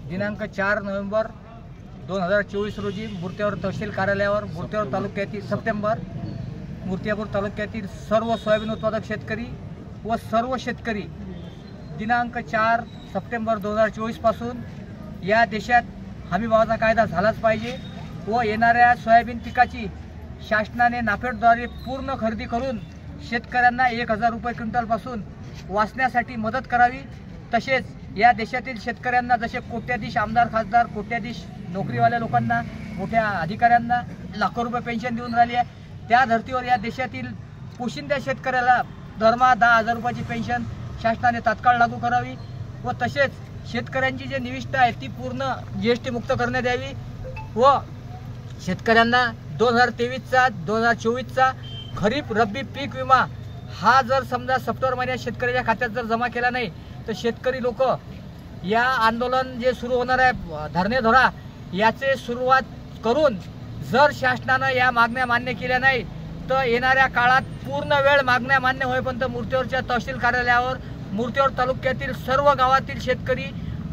दिनांक 4 नोव्हेंबर 2024 रोजी मूर्तियापूर तहसील कार्यालयावर मूर्तियापूर तालुक्यातील सर्व सोयाबीन उत्पादक शेतकरी व सर्व शेतकरी दिनांक 4 सप्टेंबर 2024 पासून या देशात हमीभावाचा कायदा झालाच पाहिजे व येणाऱ्या सोयाबीन पिकाची शासनाने नाफेडद्वारे पूर्ण खरेदी करून शेतकऱ्यांना 1000 रुपये क्विंटलपासून वाचण्यासाठी मदत करावी। तसेच या देशातील शेतकऱ्यांना जसे कोट्याधीश आमदार खासदार कोट्याधीश नोकरीवाल्या लोकांना मोठ्या अधिकाऱ्यांना लाखो रुपये पेन्शन देऊन राहिली आहे, त्या धर्तीवर या देशातील पोशिंद्या शेतकऱ्याला दरमहा 10,000 रुपयाची पेन्शन शासनाने तात्काळ लागू करावी व तसेच शेतकऱ्यांची जे निविष्ठा आहे ती पूर्ण GST मुक्त करण्यात यावी व शेतकऱ्यांना 2023चा 2024चा खरीप रब्बी पीक विमा हा जर समजा सप्टेंबर महिन्यात शेतकऱ्याच्या खात्यात जर जमा केला नाही तर शेतकरी लोक या आंदोलन जे सुरू होणार आहे धरणे धरा याचे सुरुवात करून जर शासनाने या मागण्या मान्य केल्या नाही तर येणाऱ्या काळात पूर्ण वेळ मागण्या मान्य होईपर्यंत मूर्तियापूरच्या तहसील कार्यालयावर मूर्तियापूर तालुक्यातील सर्व गावातील शेतकरी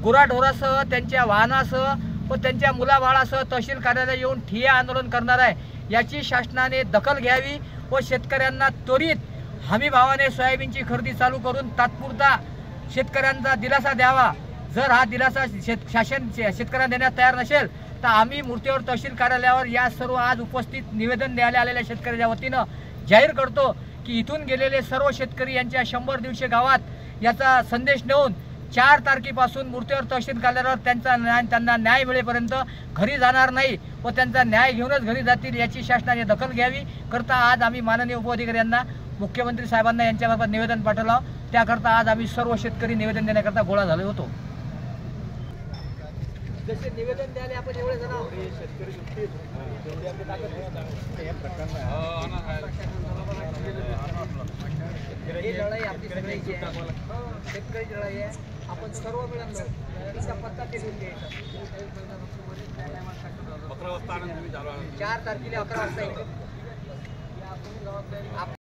गुराढोरासह त्यांच्या वाहनासह व त्यांच्या मुलाबाळासह तहसील कार्यालय येऊन ठिय्या आंदोलन करणार आहे। याची शासनाने दखल घ्यावी व शेतकऱ्यांना त्वरित हमीभावाने सोयाबीनची खरेदी चालू करून तात्पुरता शेतकऱ्यांचा दिलासा द्यावा। जर हा दिलासा शासन शेतकऱ्यांना देण्यास तयार नसेल तर आम्ही मूर्तियापूर तहसील कार्यालयावर या सर्व आज उपस्थित निवेदन द्यायला आलेल्या शेतकऱ्याच्या वतीनं जाहीर करतो की इथून गेलेले सर्व शेतकरी यांच्या 100 दिवशी गावात याचा संदेश नेऊन 4 तारखेपासून मूर्तियापूर तहसील कार्यालयावर त्यांना न्याय मिळेपर्यंत घरी जाणार नाही व त्यांचा न्याय घेऊनच घरी जातील याची शासनाने दखल घ्यावी करता आज आम्ही माननीय उपअधिकारी यांना मुख्यमंत्री साहेबांना यांच्याबाबत निवेदन पाठवलं। त्याकरता आज आम्ही सर्व शेतकरी निवेदन देण्याकरता गोळा झालो होतो। जसे निवेदन द्यायला आपण एवढे जण ही लढाई आपली सगळ्यांची आहे, शेतकऱ्याची लढाई आहे। आपण सर्व मिळून इसका पत्ता ते लिहून द्यायचा 4 तारखेला 11 वाजता